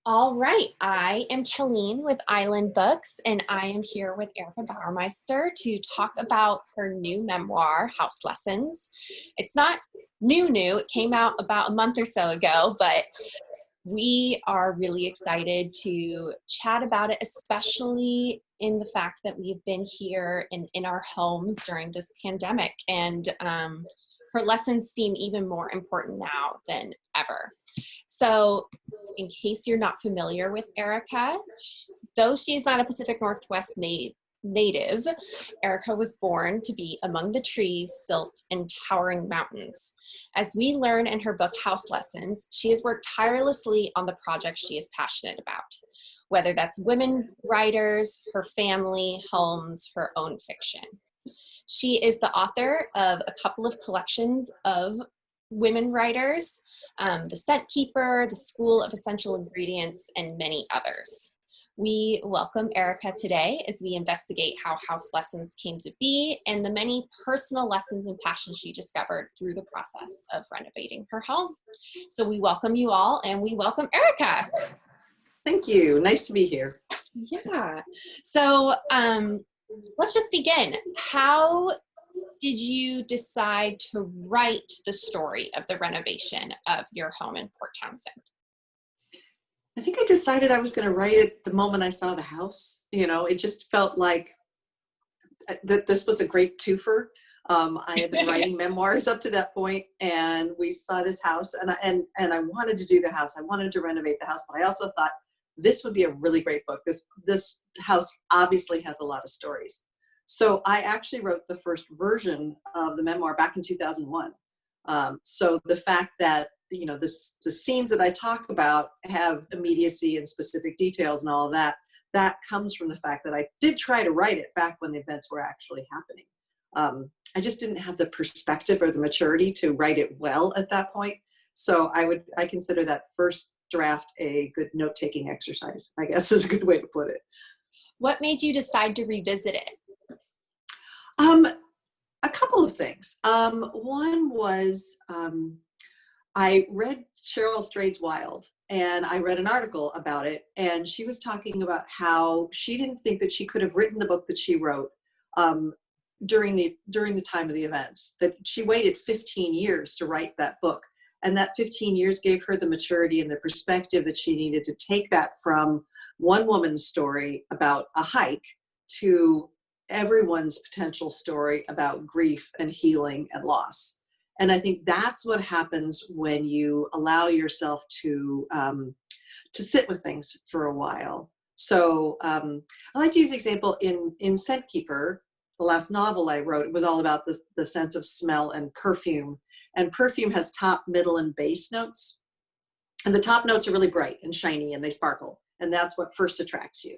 All right, I am Colleen with Island Books, and I am here with Erica Bauermeister to talk about her new memoir, House Lessons. It's not new, it came out about a month or so ago, but we are really excited to chat about it, especially in the fact that we've been here in our homes during this pandemic, and her lessons seem even more important now than ever. So, in case you're not familiar with Erica, though she's not a Pacific Northwest native, Erica was born to be among the trees, silt, and towering mountains. As we learn in her book, House Lessons, she has worked tirelessly on the projects she is passionate about, whether that's women writers, her family, homes, her own fiction. She is the author of a couple of collections of women writers, The Scent Keeper, The School of Essential Ingredients, and many others. We welcome Erica today as we investigate how House Lessons came to be and the many personal lessons and passions she discovered through the process of renovating her home. So we welcome you all, and we welcome Erica. Thank you. Nice to be here. Yeah. So let's just begin. How did you decide to write the story of the renovation of your home in Port Townsend? I think I decided I was going to write it the moment I saw the house. It just felt like that this was a great twofer. I had been writing memoirs up to that point, and we saw this house, and I wanted to do the house. I wanted to renovate the house, but I also thought this would be a really great book. This house obviously has a lot of stories. So I actually wrote the first version of the memoir back in 2001. So the fact that, the scenes that I talk about have immediacy and specific details and all of that, that comes from the fact that I did try to write it back when the events were actually happening. I just didn't have the perspective or the maturity to write it well at that point. So I consider that first draft a good note-taking exercise, I guess is a good way to put it. What made you decide to revisit it? A couple of things. One was I read Cheryl Strayed's Wild, and I read an article about it, and she was talking about how she didn't think that she could have written the book that she wrote during the time of the events, that she waited 15 years to write that book. And that 15 years gave her the maturity and the perspective that she needed to take that from one woman's story about a hike to everyone's potential story about grief and healing and loss. And I think that's what happens when you allow yourself to sit with things for a while. So I like to use an example in Scent Keeper, the last novel I wrote. It was all about the sense of smell and perfume. And perfume has top, middle, and base notes. And the top notes are really bright and shiny and they sparkle. And that's what first attracts you.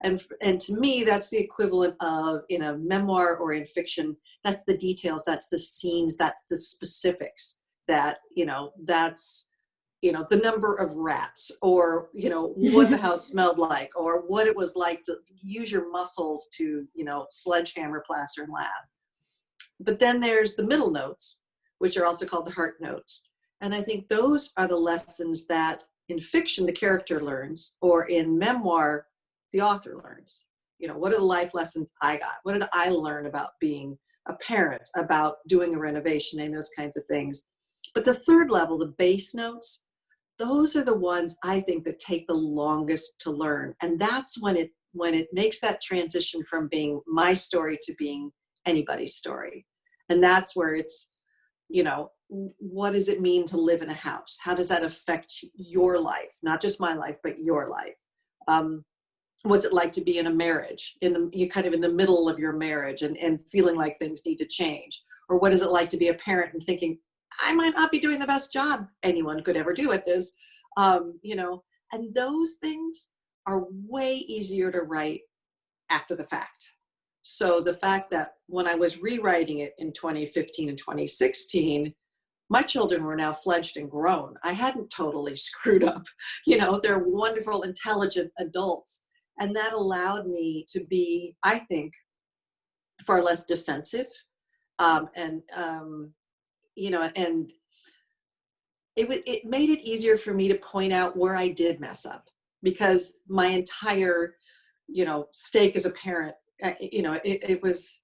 And to me, that's the equivalent of, in a memoir or in fiction, that's the details, that's the scenes, that's the specifics, that's, the number of rats, or, what the house smelled like, or what it was like to use your muscles to, sledgehammer, plaster, and laugh. But then there's the middle notes, which are also called the heart notes. And I think those are the lessons that in fiction, the character learns, or in memoir, the author learns. What are the life lessons I got? What did I learn about being a parent, about doing a renovation, and those kinds of things? But the third level, the base notes, those are the ones I think that take the longest to learn. And that's when it makes that transition from being my story to being anybody's story. And that's where it's, what does it mean to live in a house? How does that affect your life? Not just my life, but your life. What's it like to be in a marriage, you're kind of in the middle of your marriage and feeling like things need to change? Or what is it like to be a parent and thinking, I might not be doing the best job anyone could ever do at this, and those things are way easier to write after the fact. So the fact that when I was rewriting it in 2015 and 2016, my children were now fledged and grown. I hadn't totally screwed up. They're wonderful, intelligent adults. And that allowed me to be, I think, far less defensive. And it made it easier for me to point out where I did mess up. because my entire, stake as a parent, it was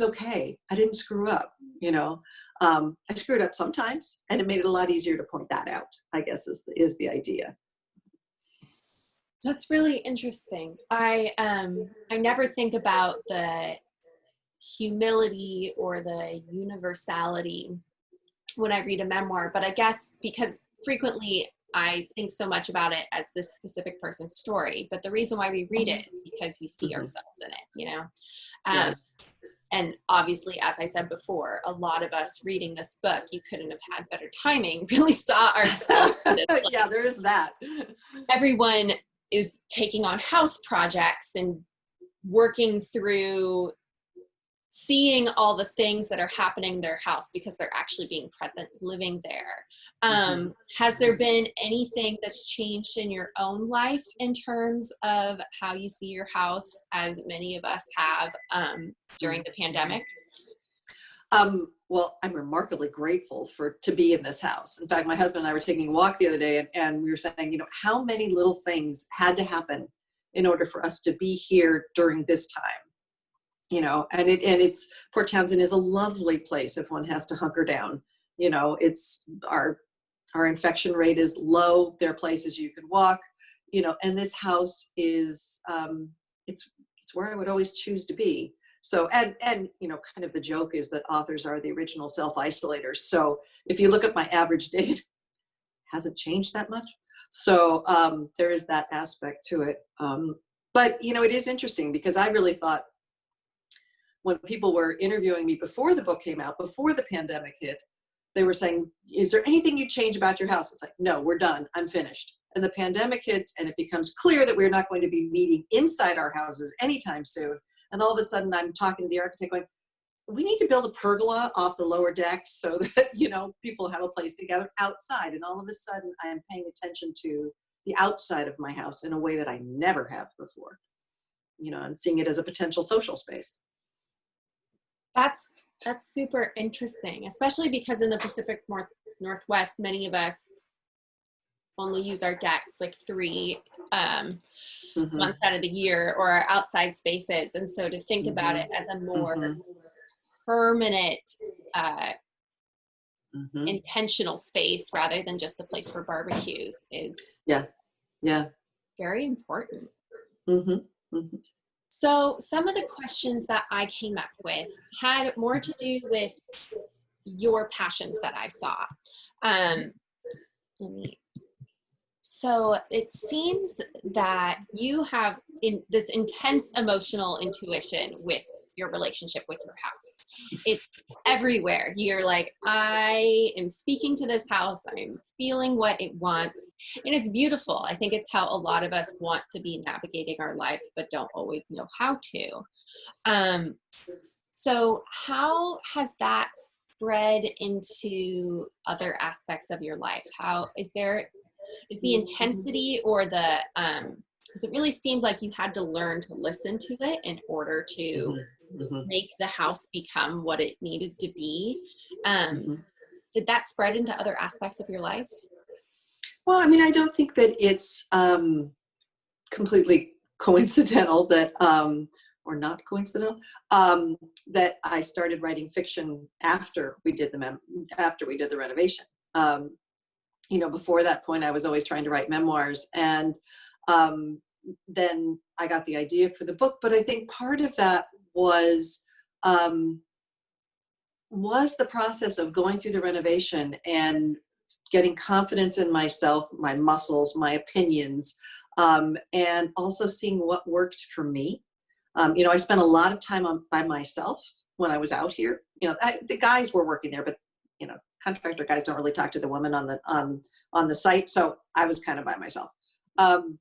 okay. I didn't screw up, I screwed up sometimes, and it made it a lot easier to point that out, I guess is the idea. That's really interesting. I never think about the humility or the universality when I read a memoir, but I guess because frequently I think so much about it as this specific person's story, but the reason why we read it is because we see ourselves in it, Yeah. And obviously, as I said before, a lot of us reading this book, you couldn't have had better timing, really saw ourselves. Yeah, there is that. Everyone is taking on house projects and working through seeing all the things that are happening in their house because they're actually being present, living there. Has there been anything that's changed in your own life in terms of how you see your house, as many of us have during the pandemic? Well, I'm remarkably grateful to be in this house. In fact, my husband and I were taking a walk the other day, and we were saying, how many little things had to happen in order for us to be here during this time. And it's Port Townsend is a lovely place if one has to hunker down. It's our infection rate is low. There are places you can walk, and this house is it's where I would always choose to be. So and kind of the joke is that authors are the original self-isolators. So if you look at my average date, it hasn't changed that much. So there is that aspect to it. But it is interesting because I really thought, when people were interviewing me before the book came out, before the pandemic hit, they were saying, is there anything you'd change about your house? It's like, no, we're done. I'm finished. And the pandemic hits, and it becomes clear that we're not going to be meeting inside our houses anytime soon. And all of a sudden, I'm talking to the architect going, we need to build a pergola off the lower deck so that, people have a place to gather outside. And all of a sudden, I am paying attention to the outside of my house in a way that I never have before, and seeing it as a potential social space. That's super interesting, especially because in the Pacific Northwest, many of us only use our decks like 3 months out of the year, or our outside spaces. And so to think about it as a more permanent, intentional space rather than just a place for barbecues is very important. So some of the questions that I came up with had more to do with your passions that I saw. So it seems that you have this intense emotional intuition with your relationship with your house. It's everywhere. You're like, I am speaking to this house. I'm feeling what it wants. And it's beautiful. I think it's how a lot of us want to be navigating our life, but don't always know how to. So how has that spread into other aspects of your life? Is the intensity or the, because it really seemed like you had to learn to listen to it in order to make the house become what it needed to be. Did that spread into other aspects of your life? Well, I don't think that it's completely coincidental that, or not coincidental, that I started writing fiction after we did the renovation. Before that point, I was always trying to write memoirs, and then I got the idea for the book. But I think part of that was the process of going through the renovation and getting confidence in myself, my muscles, my opinions, and also seeing what worked for me. I spent a lot of time by myself when I was out here. The guys were working there, but contractor guys don't really talk to the women on the site, so I was kind of by myself. And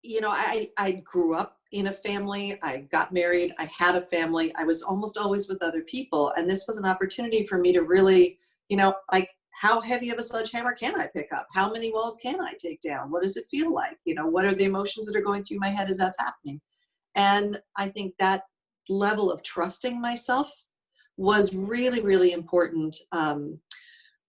I grew up in a family. I got married. I had a family. I was almost always with other people, and this was an opportunity for me to really, how heavy of a sledgehammer can I pick up? How many walls can I take down? What does it feel like? What are the emotions that are going through my head as that's happening? And I think that level of trusting myself was really, really important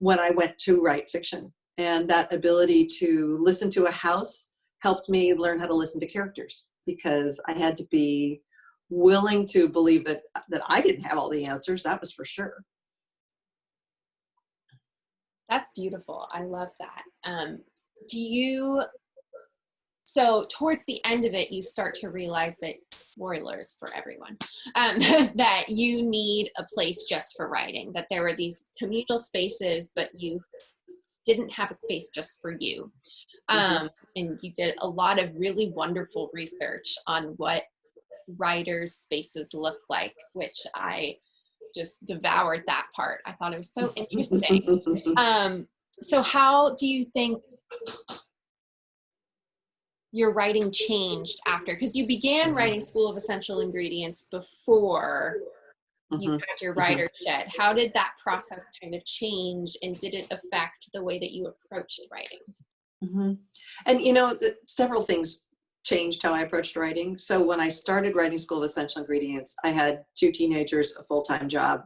when I went to write fiction. And that ability to listen to a house helped me learn how to listen to characters, because I had to be willing to believe that I didn't have all the answers. That was for sure. That's beautiful. I love that. So towards the end of it, you start to realize that, spoilers for everyone, that you need a place just for writing, that there were these communal spaces, but you didn't have a space just for you. And you did a lot of really wonderful research on what writers' spaces look like, which I just devoured that part. I thought it was so interesting. So how do you think your writing changed after? Because you began writing School of Essential Ingredients before you had your writer's shed. How did that process kind of change, and did it affect the way that you approached writing? And several things changed how I approached writing. So when I started writing School of Essential Ingredients, I had 2 teenagers, a full-time job,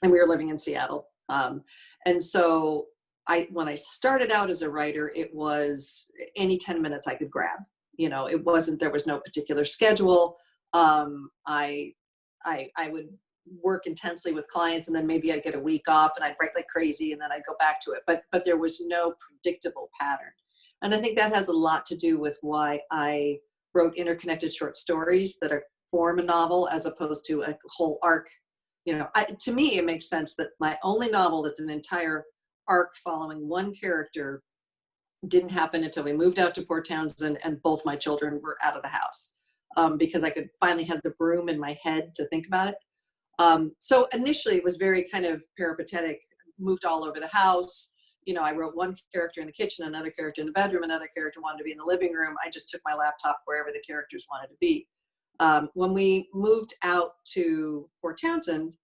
and we were living in Seattle. And so when I started out as a writer, it was any 10 minutes I could grab. There was no particular schedule. I would work intensely with clients, and then maybe I'd get a week off and I'd write like crazy, and then I'd go back to it. But there was no predictable pattern. And I think that has a lot to do with why I wrote interconnected short stories that form a novel, as opposed to a whole arc. To me, it makes sense that my only novel that's an entire arc following one character didn't happen until we moved out to Port Townsend and both my children were out of the house, because I could finally have the room in my head to think about it. So initially it was very kind of peripatetic, moved all over the house. I wrote one character in the kitchen, another character in the bedroom, another character wanted to be in the living room. I just took my laptop wherever the characters wanted to be. When we moved out to Port Townsend,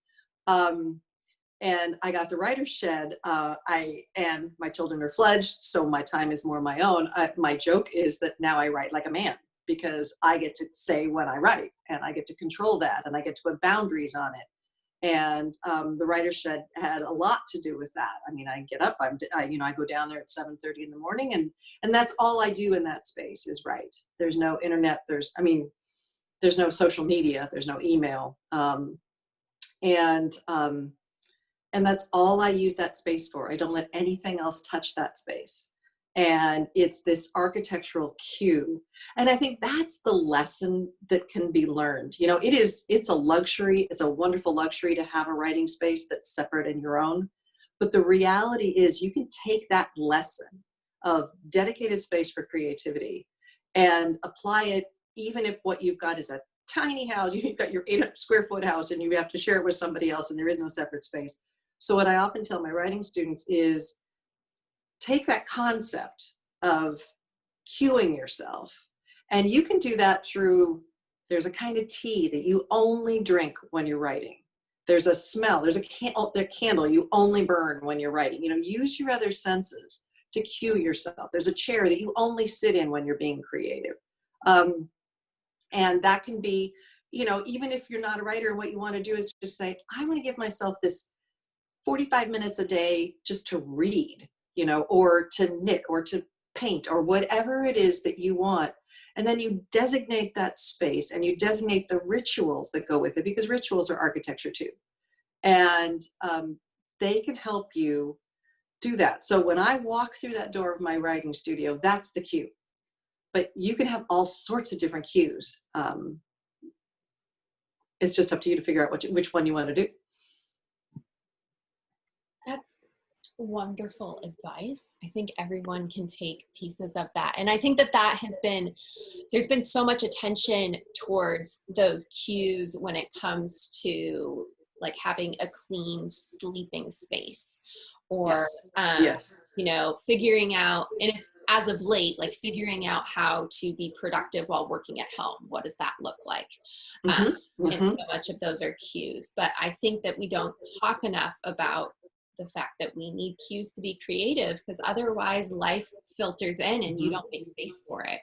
and I got the writer's shed, and my children are fledged, so my time is more my own. My joke is that now I write like a man, because I get to say when I write, and I get to control that, and I get to put boundaries on it. And the writer's shed had a lot to do with that. I mean, I get up, I go down there at 7:30 in the morning, and that's all I do in that space is write. There's no internet. There's no social media. There's no email. And that's all I use that space for. I don't let anything else touch that space. And it's this architectural cue. And I think that's the lesson that can be learned. It's a luxury. It's a wonderful luxury to have a writing space that's separate and your own. But the reality is you can take that lesson of dedicated space for creativity and apply it, even if what you've got is a tiny house. You've got your 800 square foot house and you have to share it with somebody else, and there is no separate space. So what I often tell my writing students is take that concept of cueing yourself, and you can do that through, there's a kind of tea that you only drink when you're writing. There's a smell, there's a candle you only burn when you're writing. Use your other senses to cue yourself. There's a chair that you only sit in when you're being creative. And that can be, even if you're not a writer, what you want to do is just say, I want to give myself this 45 minutes a day just to read, or to knit or to paint or whatever it is that you want. And then you designate that space and you designate the rituals that go with it, because rituals are architecture too. And they can help you do that. So when I walk through that door of my writing studio, that's the cue. But you can have all sorts of different cues. It's just up to you to figure out which one you want to do. That's wonderful advice. I think everyone can take pieces of that. And I think that there's been so much attention towards those cues when it comes to like having a clean sleeping space, or, yes. Figuring out, and it's as of late, like figuring out how to be productive while working at home. What does that look like? And so much of those are cues, but I think that we don't talk enough about the fact that we need cues to be creative, because otherwise life filters in and you don't make space for it.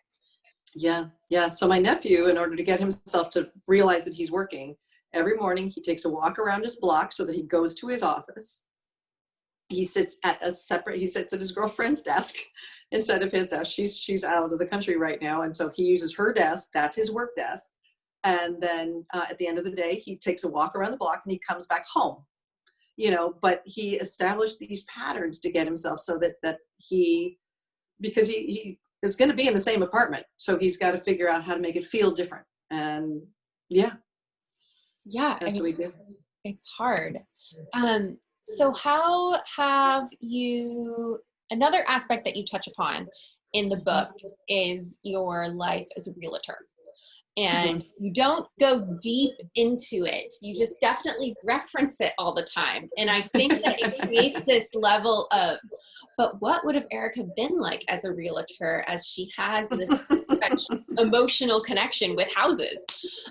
Yeah. So my nephew, in order to get himself to realize that he's working, every morning he takes a walk around his block so that he goes to his office. he sits at his girlfriend's desk instead of his desk. She's out of the country right now. And so he uses her desk. That's his work desk. And then at the end of the day, he takes a walk around the block and he comes back home, but he established these patterns to get himself so that because he is going to be in the same apartment. So he's got to figure out how to make it feel different. And yeah, that's what we do. It's hard. So how have another aspect that you touch upon in the book is your life as a realtor. And you don't go deep into it. You just definitely reference it all the time. And I think that it creates this level of, but what would have Erica been like as a realtor, as she has this such emotional connection with houses?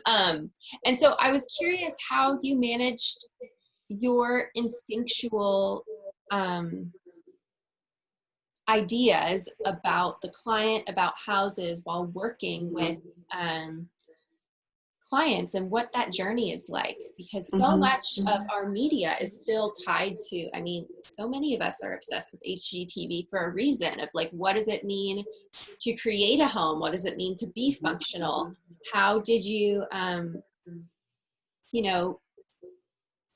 And so I was curious how you managed your instinctual ideas about the client, about houses, while working with clients, and what that journey is like, because so much of our media is still tied to, so many of us are obsessed with HGTV for a reason of like, what does it mean to create a home? What does it mean to be functional? How did you,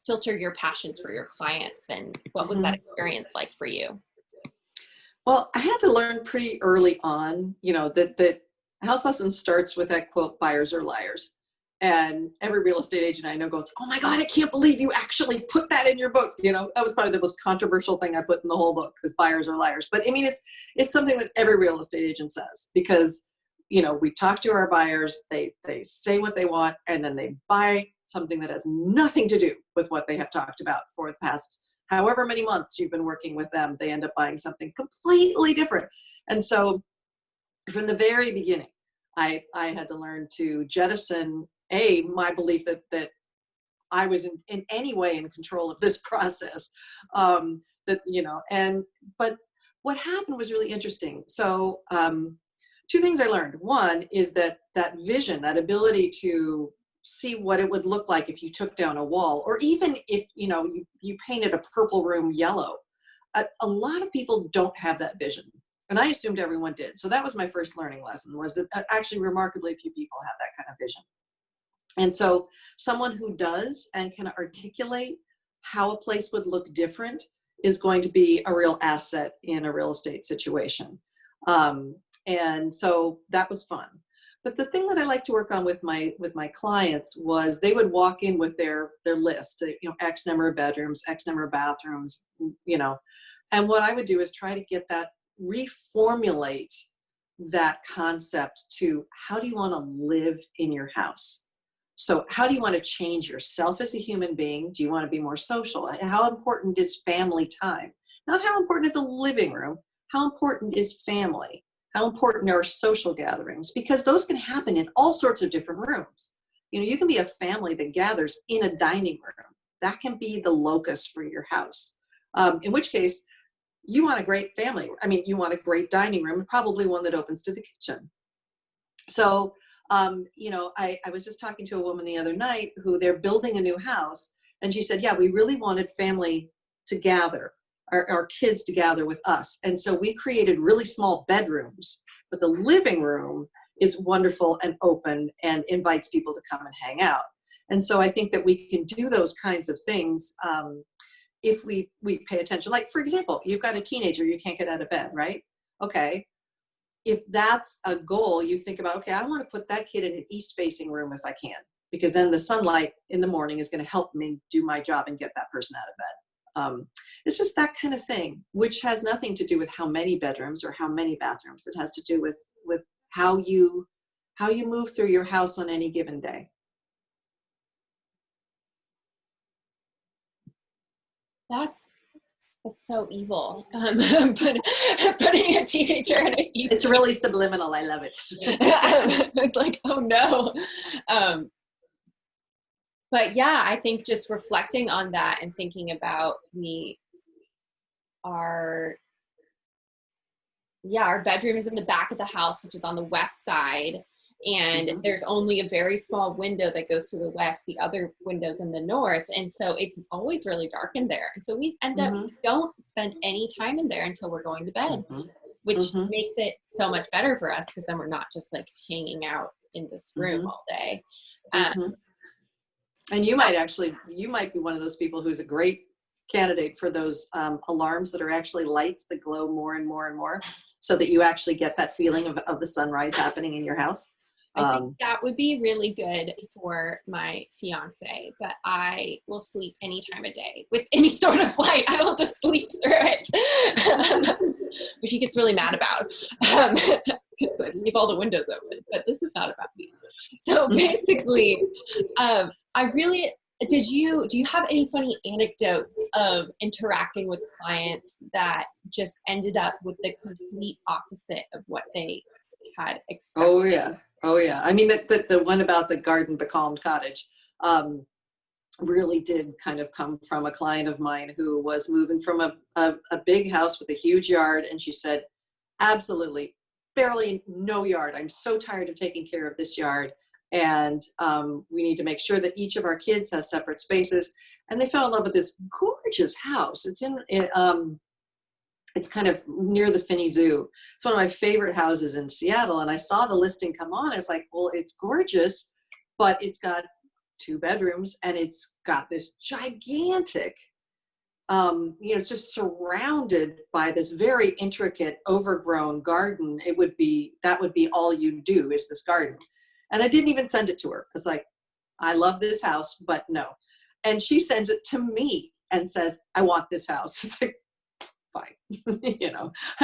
filter your passions for your clients, and what was that experience like for you? Well, I had to learn pretty early on, that House Lesson starts with that quote, buyers are liars. And every real estate agent I know goes, oh my God, I can't believe you actually put that in your book. That was probably the most controversial thing I put in the whole book, because buyers are liars. But it's something that every real estate agent says, because, we talk to our buyers, they say what they want, and then they buy something that has nothing to do with what they have talked about for the past however many months you've been working with them. They end up buying something completely different. And so from the very beginning, I had to learn to jettison my belief that I was in any way in control of this process. But what happened was really interesting. So two things I learned. One is that vision, that ability to see what it would look like if you took down a wall, or even if you painted a purple room yellow. A lot of people don't have that vision, and I assumed everyone did. So that was my first learning lesson, was that actually remarkably few people have that kind of vision. And so someone who does and can articulate how a place would look different is going to be a real asset in a real estate situation. And so that was fun. But the thing that I like to work on with my clients was they would walk in with their list, X number of bedrooms, X number of bathrooms, and what I would do is try to get that, reformulate that concept to, how do you want to live in your house? So how do you want to change yourself as a human being? Do you want to be more social? How important is family time? Not how important is a living room. How important is family? How important are social gatherings? Because those can happen in all sorts of different rooms. You can be a family that gathers in a dining room. That can be the locus for your house. In which case, you want a great family. You want a great dining room, probably one that opens to the kitchen. So, I was just talking to a woman the other night who they're building a new house. And she said, yeah, we really wanted family to gather, our kids to gather with us. And so we created really small bedrooms, but the living room is wonderful and open and invites people to come and hang out. And so I think that we can do those kinds of things if we pay attention. Like, for example, you've got a teenager, you can't get out of bed, right? Okay. If that's a goal, you think about, okay, I want to put that kid in an east-facing room if I can, because then the sunlight in the morning is going to help me do my job and get that person out of bed. It's just that kind of thing, which has nothing to do with how many bedrooms or how many bathrooms. It has to do with how you move through your house on any given day. That's so evil. Putting a teenager in an It's really subliminal. I love it. I was like, oh no. But yeah, I think just reflecting on that and thinking about our bedroom is in the back of the house, which is on the west side. and there's only a very small window that goes to the west, the other windows in the north, and so it's always really dark in there. And so we end up don't spend any time in there until we're going to bed, which makes it so much better for us, because then we're not just like hanging out in this room all day. And you might be one of those people who's a great candidate for those alarms that are actually lights that glow more and more and more, so that you actually get that feeling of the sunrise happening in your house. I think that would be really good for my fiance, but I will sleep any time of day with any sort of light. I will just sleep through it, which he gets really mad about, because I leave all the windows open, but this is not about me. So basically, do you have any funny anecdotes of interacting with clients that just ended up with the complete opposite of what they had expected? Oh yeah. I mean, the one about the garden becalmed cottage really did kind of come from a client of mine who was moving from a big house with a huge yard, and she said, absolutely, barely no yard. I'm so tired of taking care of this yard. And we need to make sure that each of our kids has separate spaces. And they fell in love with this gorgeous house. It's kind of near the Finney Zoo. It's one of my favorite houses in Seattle. And I saw the listing come on. I was like, well, it's gorgeous, but it's got 2 bedrooms and it's got this gigantic, it's just surrounded by this very intricate, overgrown garden. That would be all you do is this garden. And I didn't even send it to her. It's like, I love this house, but no. And she sends it to me and says, I want this house. It's like, fine.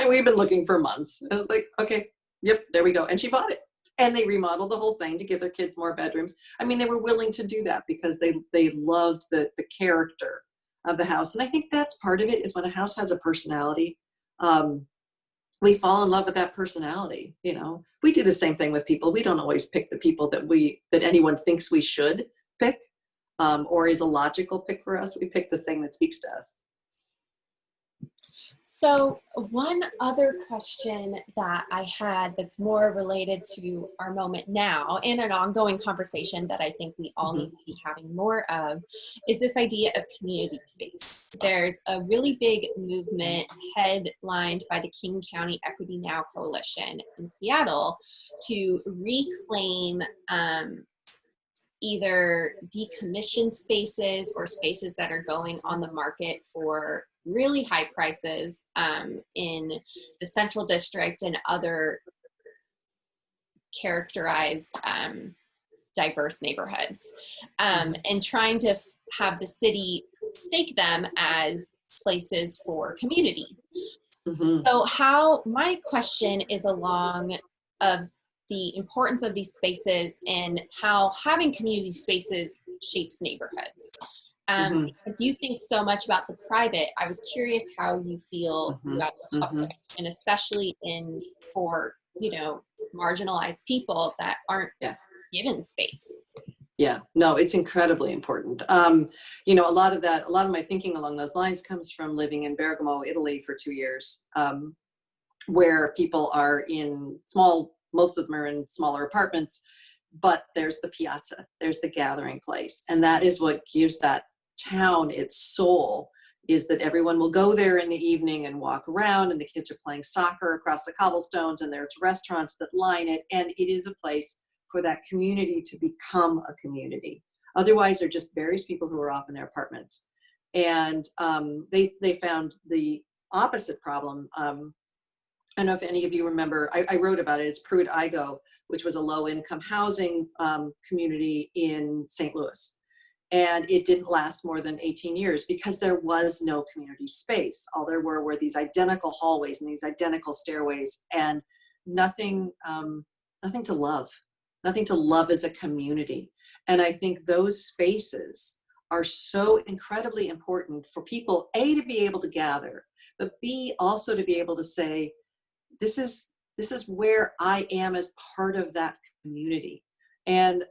We've been looking for months. And I was like, okay, yep, there we go. And she bought it. And they remodeled the whole thing to give their kids more bedrooms. I mean, they were willing to do that because they loved the character of the house. And I think that's part of it, is when a house has a personality. We fall in love with that personality. We do the same thing with people. We don't always pick the people that anyone thinks we should pick, or is a logical pick for us. We pick the thing that speaks to us. So one other question that I had that's more related to our moment now and an ongoing conversation that I think we all need to be having more of is this idea of community space. There's a really big movement headlined by the King County Equity Now Coalition in Seattle to reclaim either decommissioned spaces or spaces that are going on the market for really high prices in the Central District and other characterized diverse neighborhoods, and trying to have the city stake them as places for community. So my question is along of the importance of these spaces and how having community spaces shapes neighborhoods. As you think so much about the private, I was curious how you feel about the public, and especially for marginalized people that aren't given space. Yeah, no, it's incredibly important. A lot of my thinking along those lines comes from living in Bergamo, Italy for 2 years, where people are most of them are in smaller apartments, but there's the piazza, there's the gathering place. And that is what gives that town its soul, is that everyone will go there in the evening and walk around, and the kids are playing soccer across the cobblestones, and there's restaurants that line it. And it is a place for that community to become a community. Otherwise, they're just various people who are off in their apartments. And they found the opposite problem. I don't know if any of you remember, I wrote about it. It's Pruitt-Igoe, which was a low-income housing community in St. Louis. And it didn't last more than 18 years because there was no community space. All there were these identical hallways and these identical stairways, and nothing to love as a community. And I think those spaces are so incredibly important for people, A, to be able to gather, but B, also to be able to say, this is where I am as part of that community. And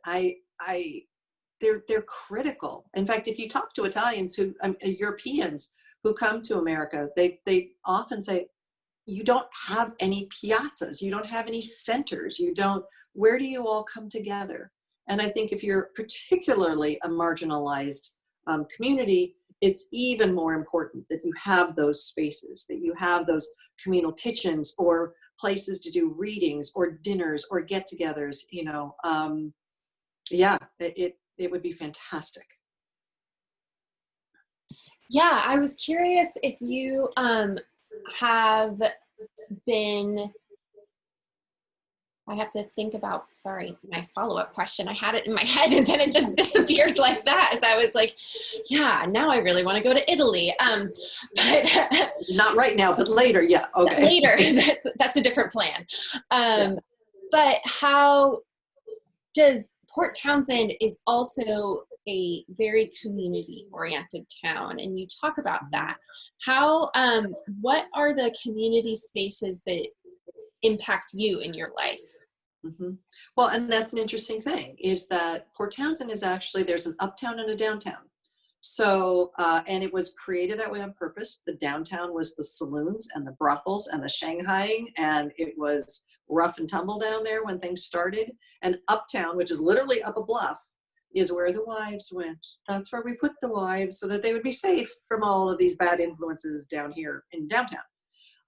they're critical. In fact, if you talk to Italians Europeans who come to America, they often say, you don't have any piazzas, you don't have any centers, you don't, where do you all come together? And I think if you're particularly a marginalized community, it's even more important that you have those spaces, that you have those communal kitchens or places to do readings or dinners or get-togethers. Yeah, it would be fantastic. Yeah, I was curious if you have been, I have to think about, sorry, my follow-up question. I had it in my head and then it just disappeared like that as I was like, yeah, now I really want to go to Italy. But not right now, but later. Yeah. Okay. Later. That's a different plan. But how does Port Townsend is also a very community-oriented town, and you talk about that. How, what are the community spaces that impact you in your life? Mm-hmm. Well, and that's an interesting thing, is that Port Townsend is actually, there's an uptown and a downtown. So, and it was created that way on purpose. The downtown was the saloons and the brothels and the Shanghaiing, and it was rough and tumble down there when things started. And uptown, which is literally up a bluff, is where the wives went. That's where we put the wives so that they would be safe from all of these bad influences down here in downtown.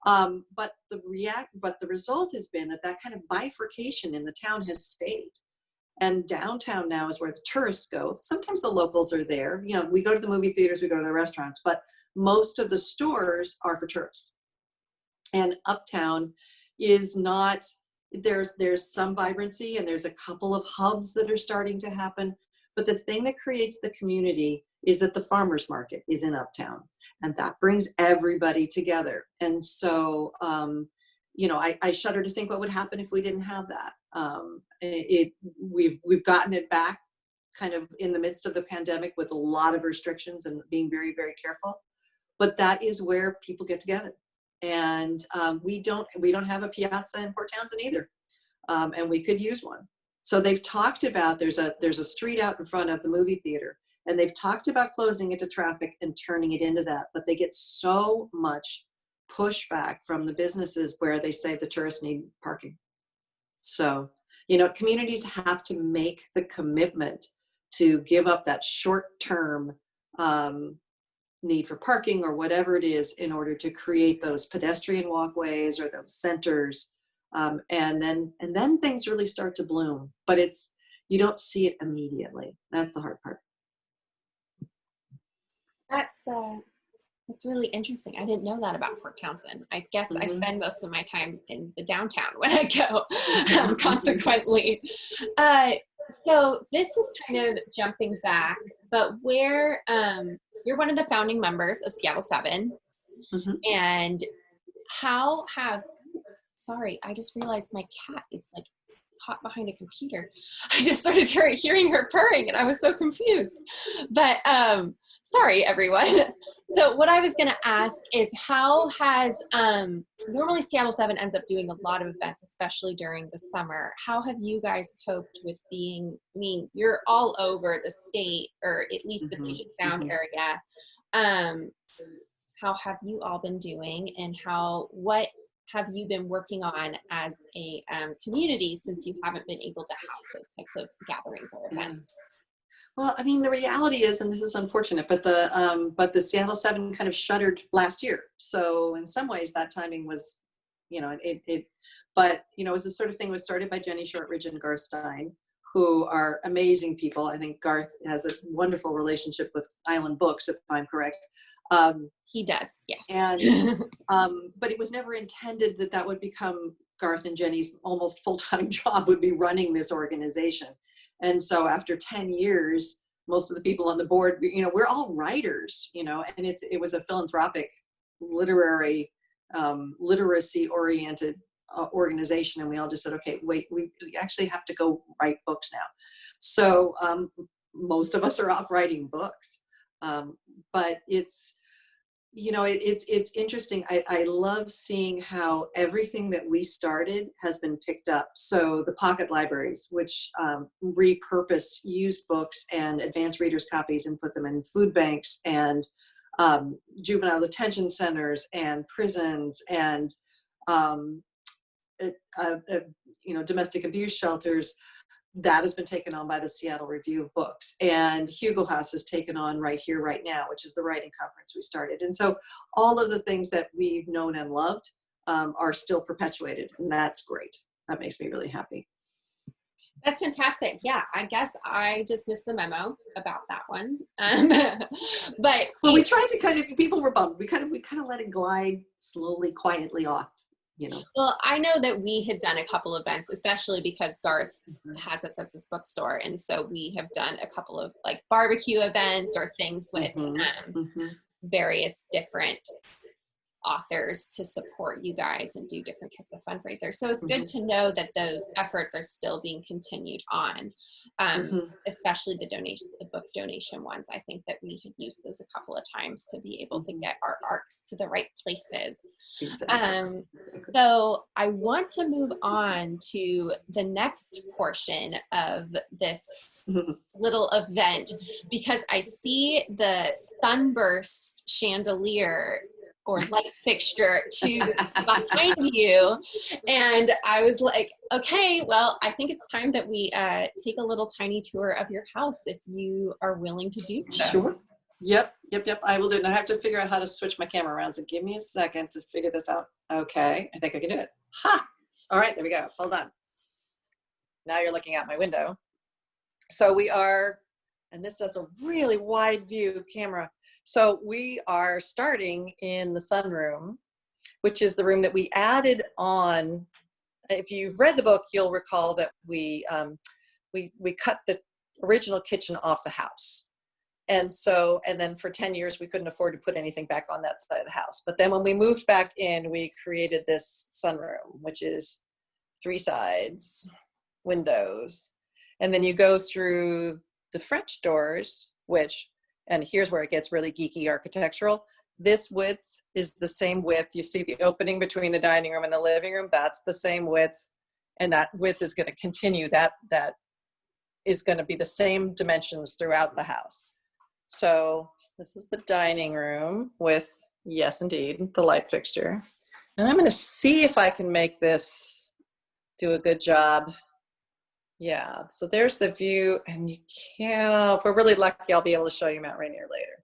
But the result has been that kind of bifurcation in the town has stayed. And downtown now is where the tourists go. Sometimes the locals are there. You know, we go to the movie theaters, we go to the restaurants, but most of the stores are for tourists. And uptown is not, there's some vibrancy and there's a couple of hubs that are starting to happen. But the thing that creates the community is that the farmers market is in uptown, and that brings everybody together. And so, you know, I shudder to think what would happen if we didn't have that. We've gotten it back kind of in the midst of the pandemic with a lot of restrictions and being very, very careful. But that is where people get together. And we don't have a piazza in Port Townsend either, and we could use one. So they've talked about, there's a street out in front of the movie theater, and they've talked about closing it to traffic and turning it into that, but they get so much pushback from the businesses where they say the tourists need parking. So, you know, communities have to make the commitment to give up that short-term need for parking or whatever it is in order to create those pedestrian walkways or those centers. And then things really start to bloom, but you don't see it immediately. That's the hard part. That's really interesting. I didn't know that about Port Townsend. I guess I spend most of my time in the downtown when I go, consequently. So this is kind of jumping back, but where you're one of the founding members of Seattle 7, and how have, sorry, I just realized my cat is like caught behind a computer. I just started hearing her purring and I was so confused. But sorry, everyone. So what I was going to ask is, how has, normally Seattle 7 ends up doing a lot of events, especially during the summer. How have you guys coped with being, I mean, you're all over the state, or at least the Puget Sound area. How have you all been doing, and what have you been working on as a community since you haven't been able to have those types of gatherings or events? Well, I mean, the reality is, and this is unfortunate, but the Seattle 7 kind of shuttered last year. So in some ways that timing was, you know, but, you know, it was the sort of thing was started by Jenny Shortridge and Garth Stein, who are amazing people. I think Garth has a wonderful relationship with Island Books, if I'm correct. He does, yes. And but it was never intended that would become Garth and Jenny's almost full-time job, would be running this organization. And so after 10 years, most of the people on the board, you know, we're all writers, you know, and it was a philanthropic, literary, literacy-oriented organization. And we all just said, okay, wait, we actually have to go write books now. So most of us are off writing books. But it's, you know, it's interesting. I love seeing how everything that we started has been picked up. So the pocket libraries, which repurpose used books and advanced readers' copies and put them in food banks and juvenile detention centers and prisons, and um, domestic abuse shelters, that has been taken on by the Seattle Review of Books. And Hugo House has taken on Right Here, Right Now, which is the writing conference we started. And so all of the things that we've known and loved are still perpetuated. And that's great. That makes me really happy. That's fantastic. Yeah, I guess I just missed the memo about that one. But well, we tried to people were bummed. We kind of let it glide slowly, quietly off. Well, I know that we had done a couple events, especially because Garth has it as his bookstore. And so we have done a couple of like barbecue events or things with various different authors to support you guys and do different types of fundraisers. So it's good to know that those efforts are still being continued on, especially the book donation ones. I think that we had used those a couple of times to be able to get our arcs to the right places. Exactly. So I want to move on to the next portion of this little event, because I see the sunburst chandelier or light fixture behind you. And I was like, okay, well, I think it's time that we take a little tiny tour of your house if you are willing to do so. Sure. Yep. I will do it. And I have to figure out how to switch my camera around. So give me a second to figure this out. Okay. I think I can do it. Ha! All right, there we go. Hold on. Now you're looking out my window. So we are, and this is a really wide view camera. So we are starting in the sunroom, which is the room that we added on. If you've read the book, you'll recall that we cut the original kitchen off the house. And then for 10 years, we couldn't afford to put anything back on that side of the house. But then when we moved back in, we created this sunroom, which is 3 sides, windows. And then you go through the French doors, and here's where it gets really geeky architectural. This width is the same width. You see the opening between the dining room and the living room. That's the same width. And that width is going to continue. That is going to be the same dimensions throughout the house. So this is the dining room with, yes, indeed, the light fixture. And I'm going to see if I can make this do a good job. Yeah, so there's the view, and you can, if we're really lucky, I'll be able to show you Mount Rainier later.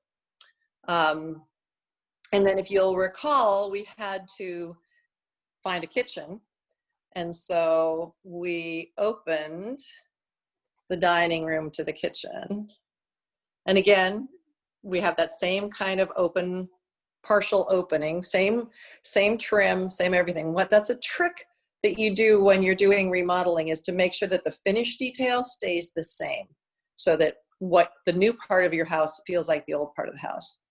And then if you'll recall, we had to find a kitchen. And so we opened the dining room to the kitchen. And again, we have that same kind of open, partial opening, same trim, same everything. That's a trick that you do when you're doing remodeling, is to make sure that the finish detail stays the same, so that what the new part of your house feels like the old part of the house.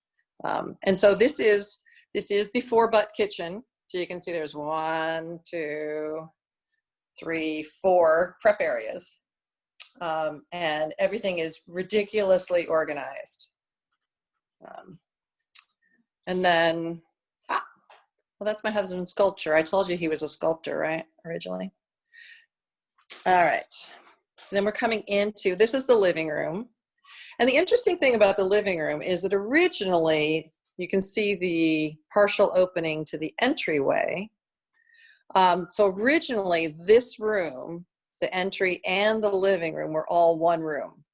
And so this is the 4-butt kitchen. So you can see there's 1, 2, 3, 4 prep areas. And everything is ridiculously organized. And then, well, that's my husband's sculpture. I told you he was a sculptor, right, originally? All right. So then we're coming into, this is the living room. And the interesting thing about the living room is that originally, you can see the partial opening to the entryway. So originally, this room, the entry and the living room, were all one room.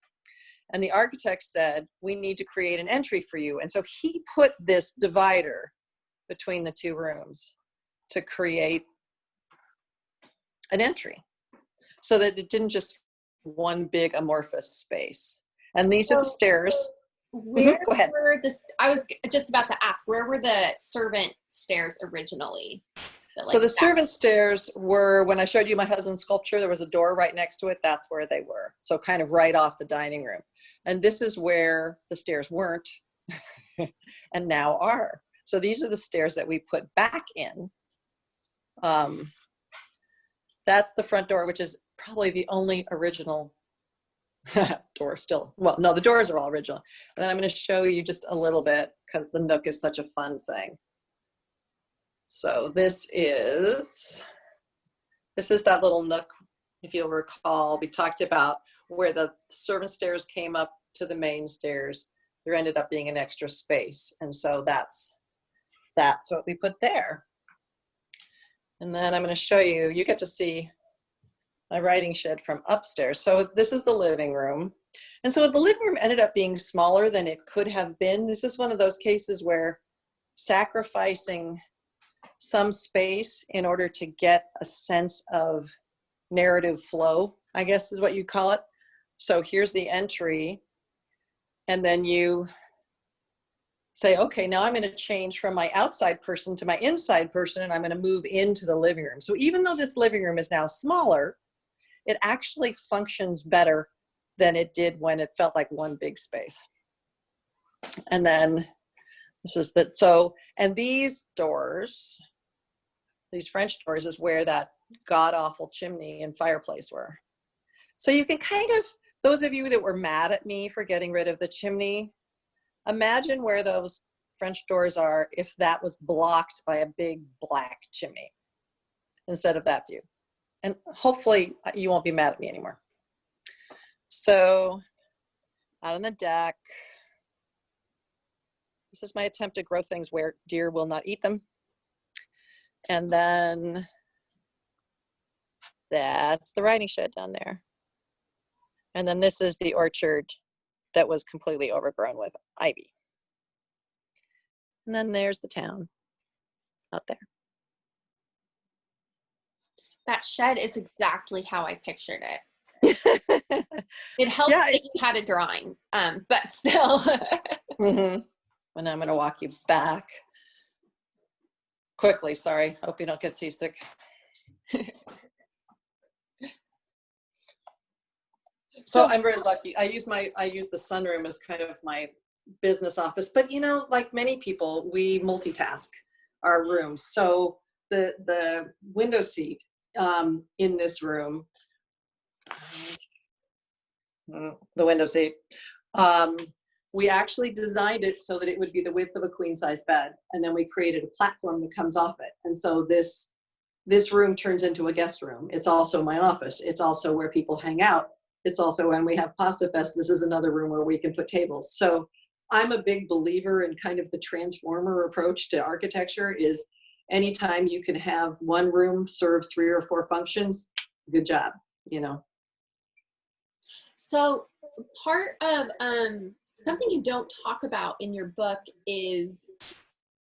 And the architect said, we need to create an entry for you. And so he put this divider between the 2 rooms to create an entry, so that it didn't just one big amorphous space. And these are the stairs. Where Go ahead. I was just about to ask, where were the servant stairs originally? So the servant stairs were, when I showed you my husband's sculpture, there was a door right next to it. That's where they were. So kind of right off the dining room. And this is where the stairs weren't and now are. So these are the stairs that we put back in. That's the front door, which is probably the only original door still. Well, no, the doors are all original. And then I'm going to show you just a little bit, because the nook is such a fun thing. So this is that little nook. If you'll recall, we talked about where the servant stairs came up to the main stairs. There ended up being an extra space. And so that's what we put there. And then I'm going to show you, you get to see my writing shed from upstairs. So this is the living room. And so the living room ended up being smaller than it could have been. This is one of those cases where sacrificing some space in order to get a sense of narrative flow, I guess is what you call it. So here's the entry. And then you say, okay, now I'm going to change from my outside person to my inside person, and I'm going to move into the living room. So even though this living room is now smaller, it actually functions better than it did when it felt like one big space. And then this is the, so, and these doors, these French doors is where that god-awful chimney and fireplace were. So you can kind of, those of you that were mad at me for getting rid of the chimney, imagine where those French doors are if that was blocked by a big black chimney instead of that view. And hopefully you won't be mad at me anymore. So out on the deck, this is my attempt to grow things where deer will not eat them. And then that's the writing shed down there. And then this is the orchard that was completely overgrown with ivy. And then there's the town out there. That shed is exactly how I pictured it. It helps Yeah, that you had a drawing, but still. Mm-hmm. And I'm going to walk you back quickly. Sorry, hope you don't get seasick. So I'm very lucky. I use the sunroom as kind of my business office, but you know, like many people, we multitask our rooms. So the window seat in this room, the window seat, we actually designed it so that it would be the width of a queen size bed, and then we created a platform that comes off it. And so this room turns into a guest room. It's also my office. It's also where people hang out. It's also when we have Pasta Fest, this is another room where we can put tables. So I'm a big believer in kind of the transformer approach to architecture. Is anytime you can have one room serve 3 or 4 functions, good job, you know. So part of something you don't talk about in your book is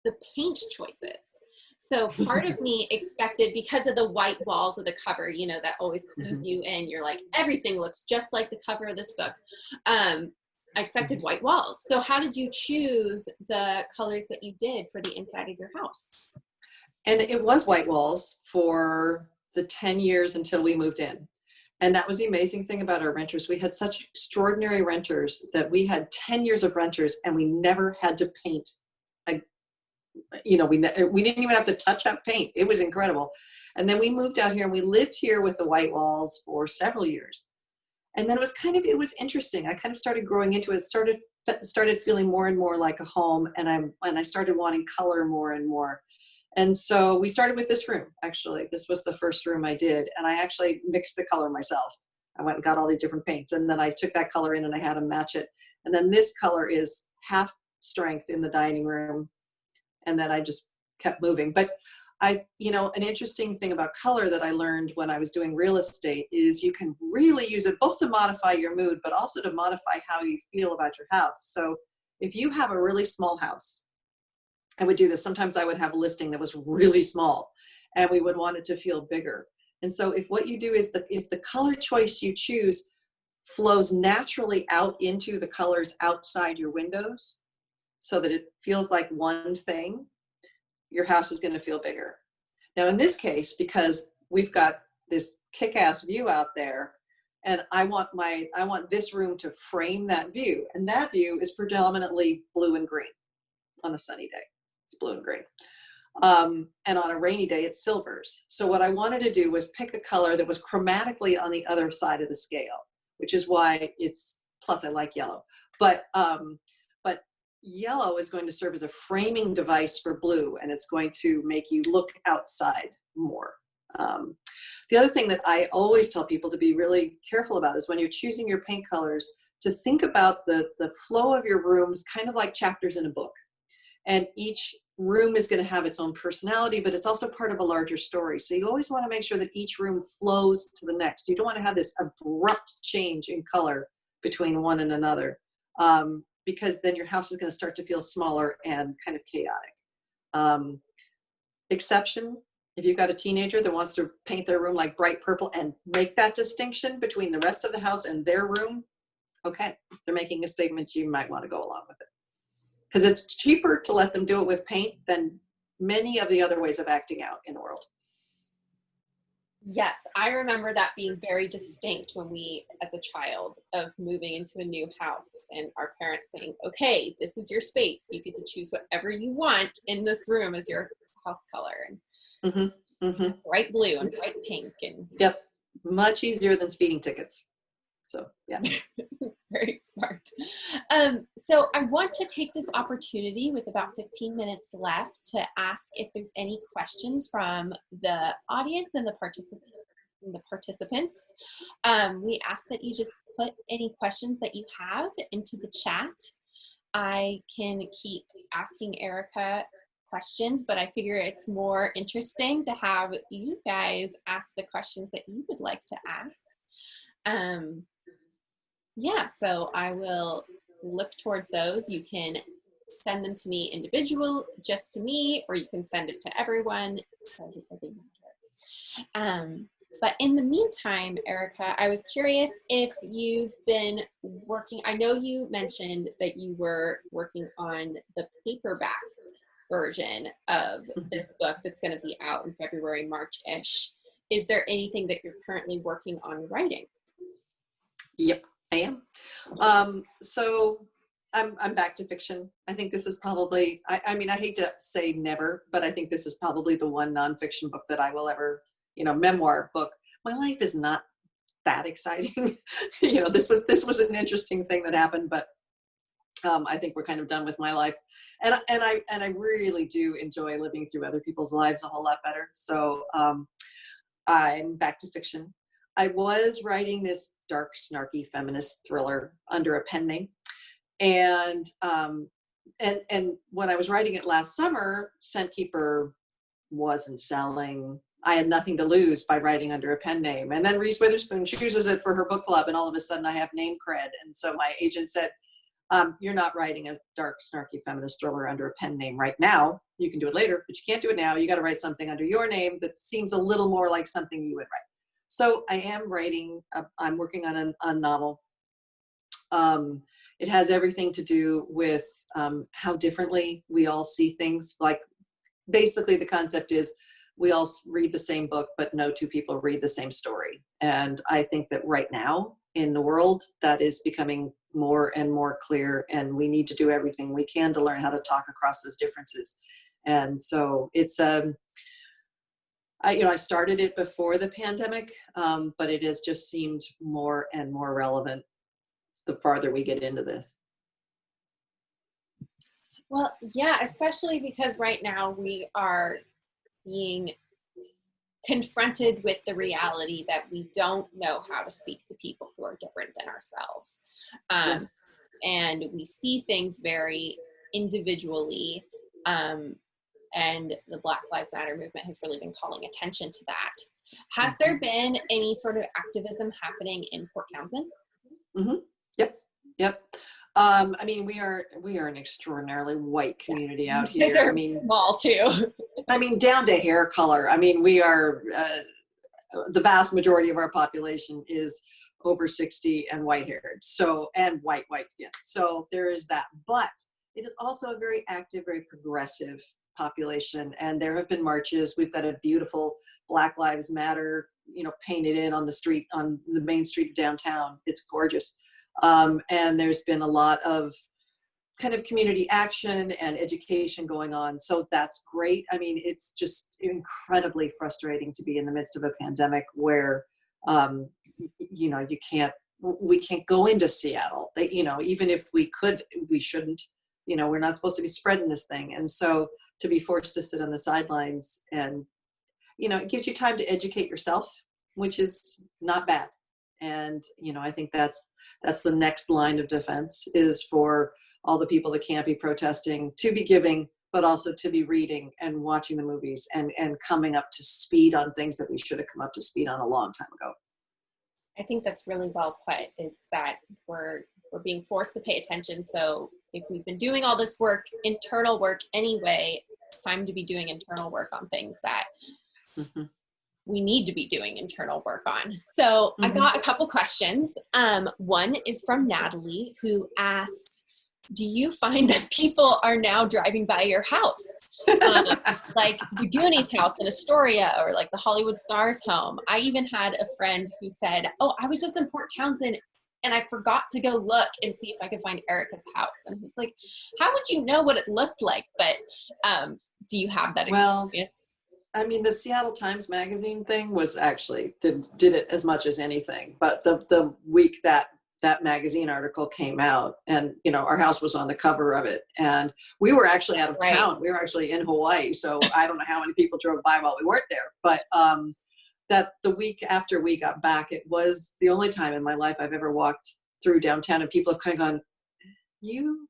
the paint choices. So part of me expected, because of the white walls of the cover, you know, that always clues you in, you're like, everything looks just like the cover of this book. I expected white walls. So how did you choose the colors that you did for the inside of your house? And it was white walls for the 10 years until we moved in. And that was the amazing thing about our renters. We had such extraordinary renters that we had 10 years of renters and we never had to paint. You know, we didn't even have to touch up paint. It was incredible. And then we moved out here and we lived here with the white walls for several years. And then it was interesting. I kind of started growing into it, started feeling more and more like a home. And I started wanting color more and more. And so we started with this room, actually. This was the first room I did. And I actually mixed the color myself. I went and got all these different paints. And then I took that color in and I had them match it. And then this color is half strength in the dining room. And then I just kept moving. But an interesting thing about color that I learned when I was doing real estate is you can really use it both to modify your mood, but also to modify how you feel about your house. So if you have a really small house, I would do this. Sometimes I would have a listing that was really small and we would want it to feel bigger. And so if what you do is if the color choice you choose flows naturally out into the colors outside your windows so that it feels like one thing, your house is going to feel bigger. Now in this case, because we've got this kick-ass view out there, and I want this room to frame that view, and that view is predominantly blue and green on a sunny day. It's blue and green. And on a rainy day, it's silvers. So what I wanted to do was pick a color that was chromatically on the other side of the scale, which is why plus I like yellow. But yellow is going to serve as a framing device for blue, and it's going to make you look outside more. The other thing that I always tell people to be really careful about is when you're choosing your paint colors, to think about the flow of your rooms kind of like chapters in a book. And each room is going to have its own personality, but it's also part of a larger story. So you always want to make sure that each room flows to the next. You don't want to have this abrupt change in color between one and another, because then your house is going to start to feel smaller and kind of chaotic. Exception, if you've got a teenager that wants to paint their room like bright purple and make that distinction between the rest of the house and their room, okay, they're making a statement, you might want to go along with it. Because it's cheaper to let them do it with paint than many of the other ways of acting out in the world. Yes, I remember that being very distinct when we, as a child, of moving into a new house and our parents saying, okay, this is your space. You get to choose whatever you want in this room as your house color. And bright blue and bright pink. And yep, much easier than speeding tickets. So, yeah. Very smart. So I want to take this opportunity with about 15 minutes left to ask if there's any questions from the audience and the participants. We ask that you just put any questions that you have into the chat. I can keep asking Erica questions, but I figure it's more interesting to have you guys ask the questions that you would like to ask. Yeah, so I will look towards those. You can send them to me individual, just to me, or you can send it to everyone. Doesn't really matter. But in the meantime, Erica, I was curious if you've been working, I know you mentioned that you were working on the paperback version of this book that's going to be out in February, March-ish. Is there anything that you're currently working on writing? Yep, I am. So I'm back to fiction. I think this is probably, I mean, I hate to say never, but I think this is probably the one nonfiction book that I will ever, memoir book. My life is not that exciting. This was an interesting thing that happened, but I think we're kind of done with my life. And I really do enjoy living through other people's lives a whole lot better. So I'm back to fiction. I was writing this dark, snarky feminist thriller under a pen name. And when I was writing it last summer, Scentkeeper wasn't selling. I had nothing to lose by writing under a pen name. And then Reese Witherspoon chooses it for her book club, and all of a sudden I have name cred. And so my agent said, you're not writing a dark, snarky feminist thriller under a pen name right now. You can do it later, but you can't do it now. You got to write something under your name that seems a little more like something you would write. So I am writing, I'm working on a novel. It has everything to do with how differently we all see things. Like, basically the concept is we all read the same book, but no two people read the same story. And I think that right now in the world, that is becoming more and more clear, and we need to do everything we can to learn how to talk across those differences. And so it's, I started it before the pandemic, but it has just seemed more and more relevant the farther we get into this. Well, yeah, especially because right now we are being confronted with the reality that we don't know how to speak to people who are different than ourselves. Yeah. And we see things very individually. And the Black Lives Matter movement has really been calling attention to that. Has there been any sort of activism happening in Port Townsend? Mm-hmm. Yep. I mean, we are an extraordinarily white community out here. They're small too. I mean, down to hair color. I mean, we are, the vast majority of our population is over 60 and white haired. So, and white skin. So there is that, but it is also a very active, very progressive population. And there have been marches. We've got a beautiful Black Lives Matter, painted in on the street, on the main street of downtown. It's gorgeous. And there's been a lot of kind of community action and education going on. So that's great. I mean, it's just incredibly frustrating to be in the midst of a pandemic where, we can't go into Seattle. Even if we could, we shouldn't, we're not supposed to be spreading this thing. And so to be forced to sit on the sidelines and, it gives you time to educate yourself, which is not bad. And, I think that's the next line of defense, is for all the people that can't be protesting to be giving but also to be reading and watching the movies and coming up to speed on things that we should have come up to speed on a long time ago. I think that's really well put, is that we're being forced to pay attention. So if we've been doing all this work, internal work anyway, it's time to be doing internal work on things that we need to be doing internal work on. So I got a couple questions. One is from Natalie, who asked, do you find that people are now driving by your house? Like the Goonies house in Astoria, or like the Hollywood Stars home. I even had a friend who said, oh, I was just in Port Townsend and I forgot to go look and see if I could find Erica's house. And he's like, how would you know what it looked like? But do you have that experience? Well, I mean, the Seattle Times Magazine thing was actually did it as much as anything. But the week that magazine article came out, and our house was on the cover of it, and we were actually out of town. We were actually in Hawaii, so I don't know how many people drove by while we weren't there. But that the week after we got back, it was the only time in my life I've ever walked through downtown, and people have kind of gone, you.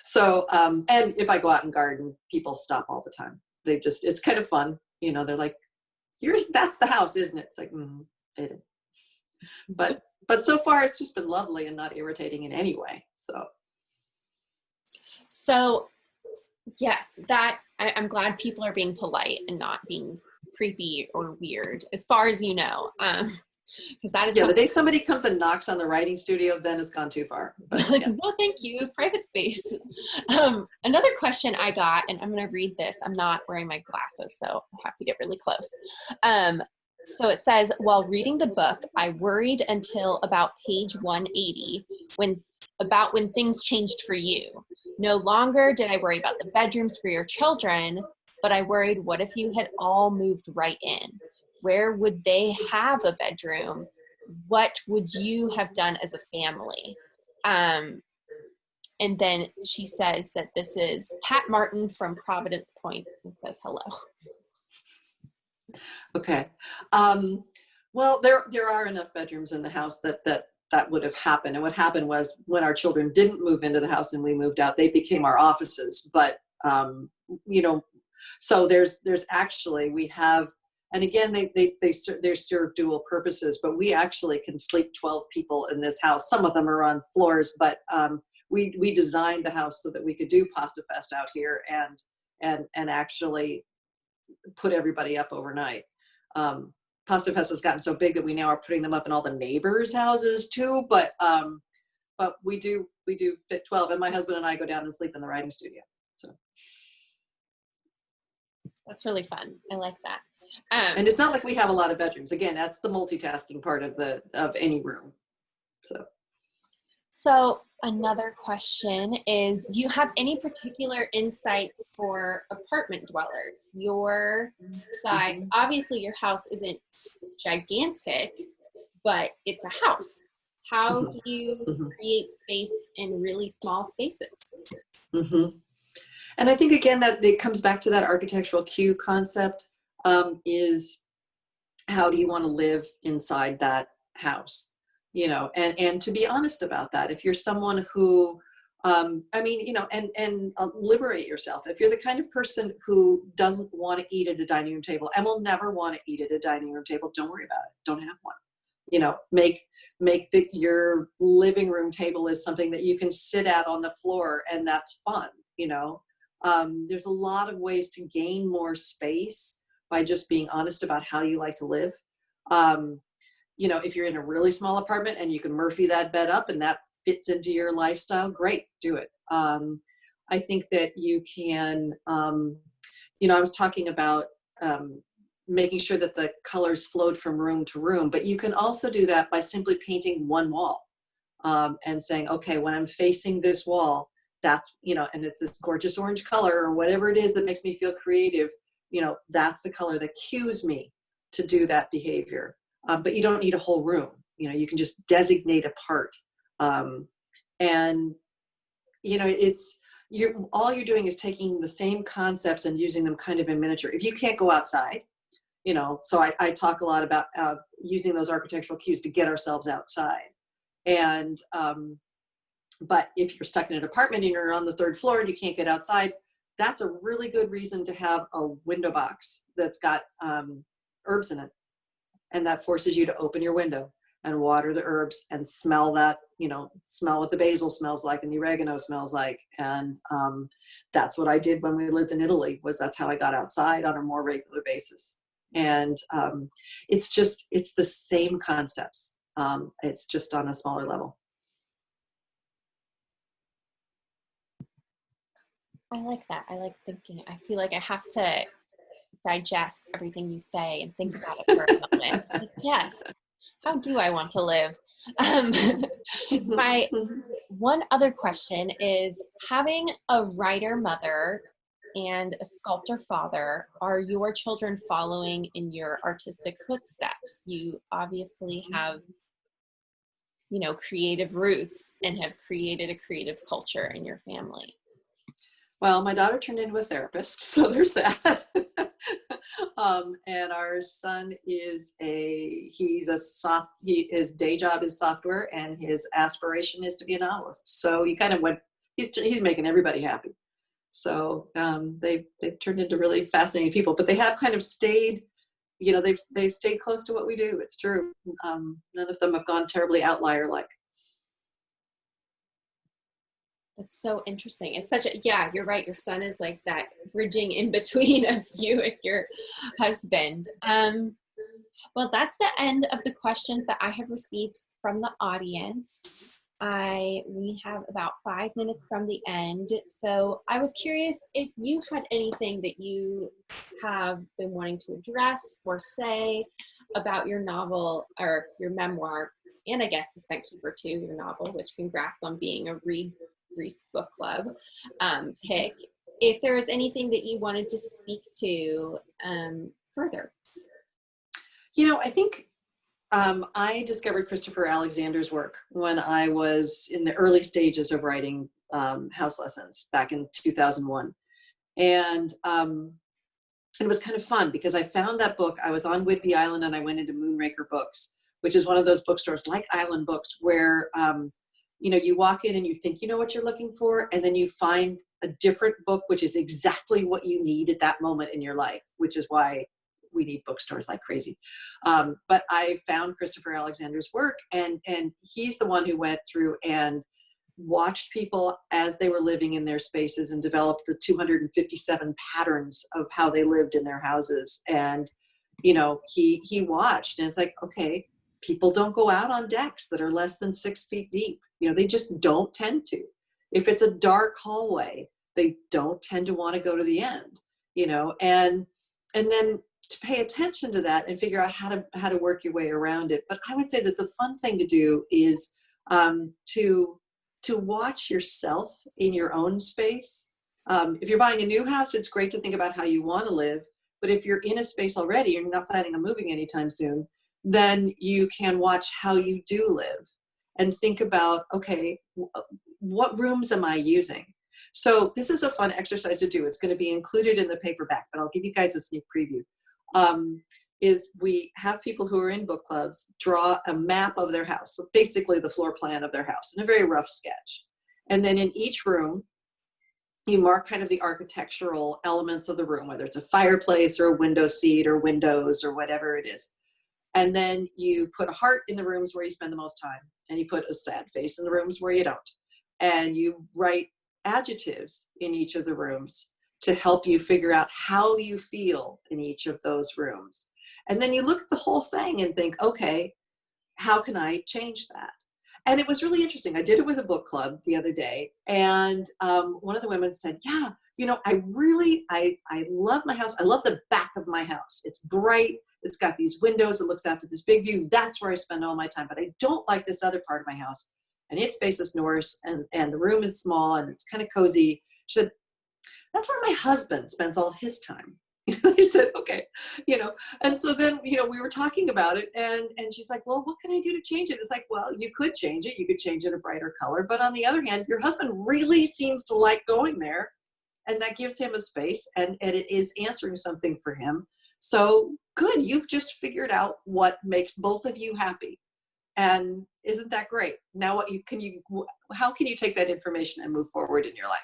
So and if I go out and garden, people stop all the time. It's kind of fun. They're like, that's the house, isn't it? It's like, it is. But so far it's just been lovely and not irritating in any way. So yes, I'm glad people are being polite and not being creepy or weird, as far as you know. Because that is the day somebody comes and knocks on the writing studio, then it's gone too far. But, no, thank you, private space. Another question I got, and I'm going to read this. I'm not wearing my glasses, so I have to get really close. So it says, while reading the book, I worried until about page 180 when things changed for you. No longer did I worry about the bedrooms for your children, but I worried, what if you had all moved right in? Where would they have a bedroom? What would you have done as a family? And then she says that this is Pat Martin from Providence Point, and says hello. Okay. Well, there are enough bedrooms in the house that would have happened. And what happened was, when our children didn't move into the house and we moved out, they became our offices. But, so there's actually, we have, and again, they serve dual purposes, but we actually can sleep 12 people in this house. Some of them are on floors, but we designed the house so that we could do Pasta Fest out here and actually put everybody up overnight. Pasta Fest has gotten so big that we now are putting them up in all the neighbors' houses too. But we do fit 12, and my husband and I go down and sleep in the writing studio. So that's really fun. I like that. And it's not like we have a lot of bedrooms. Again, that's the multitasking part of any room. So another question is, do you have any particular insights for apartment dwellers? Your size, obviously your house isn't gigantic, but it's a house. How do you create space in really small spaces? And I think, again, that it comes back to that architectural cue concept, is how do you want to live inside that house? And to be honest about that, if you're someone who, liberate yourself. If you're the kind of person who doesn't want to eat at a dining room table and will never want to eat at a dining room table, don't worry about it. Don't have one. Make your living room table is something that you can sit at on the floor, and that's fun. There's a lot of ways to gain more space by just being honest about how you like to live. If you're in a really small apartment and you can Murphy that bed up and that fits into your lifestyle, great, do it. I think that you can, I was talking about making sure that the colors flowed from room to room, but you can also do that by simply painting one wall and saying, okay, when I'm facing this wall, that's, and it's this gorgeous orange color or whatever it is that makes me feel creative, that's the color that cues me to do that behavior. But you don't need a whole room. You can just designate a part. All you're doing is taking the same concepts and using them kind of in miniature. If you can't go outside, so I talk a lot about using those architectural cues to get ourselves outside. And, but if you're stuck in an apartment and you're on the third floor and you can't get outside, that's a really good reason to have a window box that's got herbs in it. And that forces you to open your window and water the herbs and smell that, smell what the basil smells like and the oregano smells like. And that's what I did when we lived in Italy, that's how I got outside on a more regular basis. And it's the same concepts. It's just on a smaller level. I like that. I like thinking. I feel like I have to digest everything you say and think about it for a moment. Like, yes, how do I want to live? My one other question is, having a writer mother and a sculptor father, are your children following in your artistic footsteps? You obviously have, creative roots and have created a creative culture in your family. Well, my daughter turned into a therapist, so there's that. And our son his day job is software, and his aspiration is to be a novelist. So he kind of he's making everybody happy. So they've turned into really fascinating people, but they have kind of stayed, they've stayed close to what we do. It's true. None of them have gone terribly outlier-like. That's so interesting. It's you're right. Your son is like that bridging in between of you and your husband. Well, that's the end of the questions that I have received from the audience. We have about 5 minutes from the end. So I was curious if you had anything that you have been wanting to address or say about your novel or your memoir, and I guess The Scent Keeper too, your novel, which congrats on being a Reese Book Club pick. If there was anything that you wanted to speak to further. I think I discovered Christopher Alexander's work when I was in the early stages of writing House Lessons back in 2001. And it was kind of fun because I found that book. I was on Whidbey Island and I went into Moonraker Books, which is one of those bookstores like Island Books where you walk in and you think you know what you're looking for, and then you find a different book which is exactly what you need at that moment in your life, which is why we need bookstores like crazy. But I found Christopher Alexander's work, and he's the one who went through and watched people as they were living in their spaces and developed the 257 patterns of how they lived in their houses. And, he watched, and it's like, okay, people don't go out on decks that are less than 6 feet deep. They just don't tend to. If it's a dark hallway, they don't tend to want to go to the end, and then to pay attention to that and figure out how to work your way around it. But I would say that the fun thing to do is to watch yourself in your own space. If you're buying a new house, it's great to think about how you want to live. But if you're in a space already and you're not planning on moving anytime soon, then you can watch how you do live and think about, okay, what rooms am I using? So this is a fun exercise to do. It's going to be included in the paperback, but I'll give you guys a sneak preview. Is we have people who are in book clubs draw a map of their house, so basically the floor plan of their house in a very rough sketch. And then in each room, you mark kind of the architectural elements of the room, whether it's a fireplace or a window seat or windows or whatever it is. And then you put a heart in the rooms where you spend the most time, and you put a sad face in the rooms where you don't. And you write adjectives in each of the rooms to help you figure out how you feel in each of those rooms. And then you look at the whole thing and think, okay, how can I change that? And it was really interesting. I did it with a book club the other day, and one of the women said, yeah, I love my house. I love the back of my house. It's bright. It's got these windows. It looks out to this big view. That's where I spend all my time. But I don't like this other part of my house. And it faces north, and the room is small, and it's kind of cozy. She said, that's where my husband spends all his time. I said, okay, and so then, we were talking about it, and she's like, well, what can I do to change it? It's like, well, you could change it. You could change it a brighter color. But on the other hand, your husband really seems to like going there, and that gives him a space, and it is answering something for him. So good. You've just figured out what makes both of you happy. And isn't that great? Now how can you take that information and move forward in your life?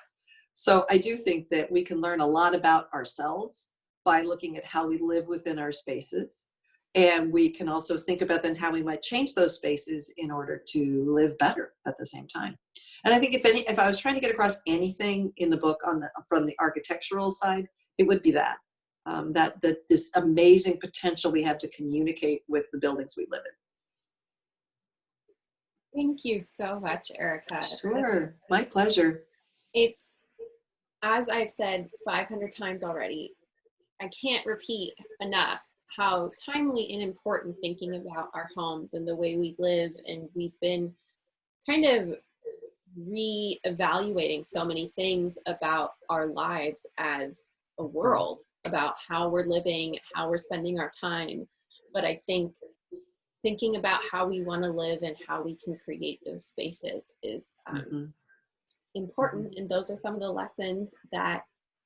So I do think that we can learn a lot about ourselves by looking at how we live within our spaces. And we can also think about then how we might change those spaces in order to live better at the same time. And I think if I was trying to get across anything in the book from the architectural side, it would be that this amazing potential we have to communicate with the buildings we live in. Thank you so much, Erica. Sure, my pleasure. It's, as I've said 500 times already, I can't repeat enough how timely and important thinking about our homes and the way we live. And we've been kind of re-evaluating so many things about our lives as a world, about how we're living, how we're spending our time. But I think thinking about how we want to live and how we can create those spaces is important. And those are some of the lessons that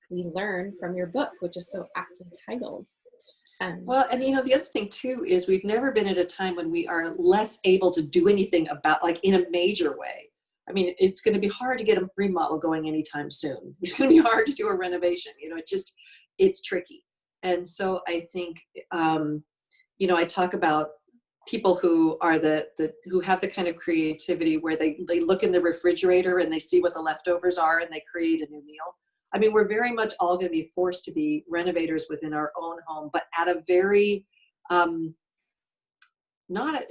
we learn from your book, which is so aptly titled. Well, and you know, the other thing too is we've never been at a time when we are less able to do anything about, like, in a major way. I mean, it's going to be hard to get a remodel going anytime soon. It's going to be hard to do a renovation. You know, it's tricky. And so I think, you know, I talk about people who are who have the kind of creativity where they look in the refrigerator and they see what the leftovers are and they create a new meal. I mean, we're very much all going to be forced to be renovators within our own home, but at a very, not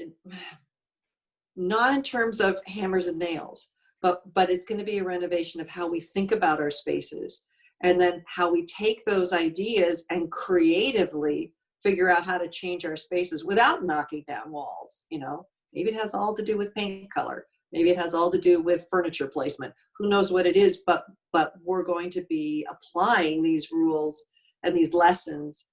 in terms of hammers and nails, but it's going to be a renovation of how we think about our spaces, and then how we take those ideas and creatively figure out how to change our spaces without knocking down walls. You know, maybe it has all to do with paint color. Maybe it has all to do with furniture placement. Who knows what it is, but we're going to be applying these rules and these lessons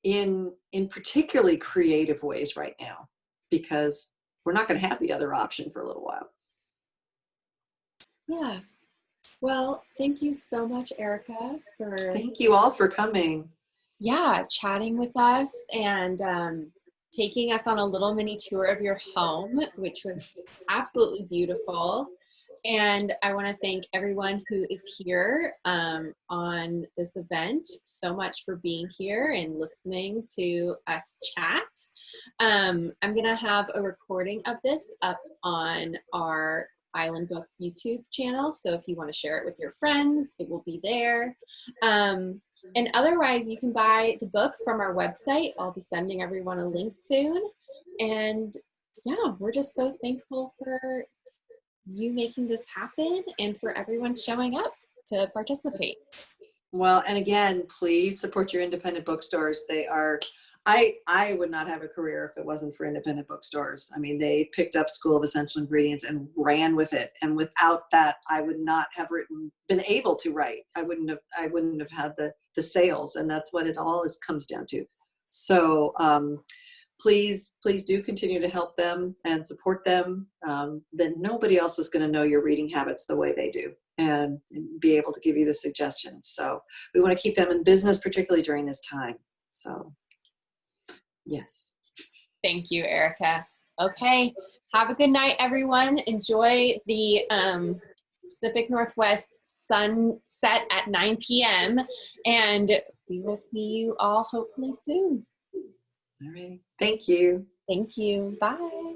in particularly creative ways right now, because we're not going to have the other option for a little while. Yeah. Well, thank you so much, Erica, Thank you all for coming. Yeah, chatting with us and taking us on a little mini tour of your home, which was absolutely beautiful. And I want to thank everyone who is here on this event so much for being here and listening to us chat. I'm going to have a recording of this up on our Island Books YouTube channel. So if you want to share it with your friends, it will be there. And otherwise, you can buy the book from our website. I'll be sending everyone a link soon. And yeah, we're just so thankful for you making this happen and for everyone showing up to participate. Well, and again, please support your independent bookstores. They are, I would not have a career if it wasn't for independent bookstores. I mean, they picked up School of Essential Ingredients and ran with it. And without that, I would not have been able to write. I wouldn't have had the sales, and that's what it all comes down to. So please do continue to help them and support them. Then nobody else is going to know your reading habits the way they do and be able to give you the suggestions. So we want to keep them in business, particularly during this time. So yes. Thank you, Erica. Okay. Have a good night, everyone. Enjoy the Pacific Northwest sunset at 9 p.m. And we will see you all hopefully soon. All right. Thank you. Thank you. Bye.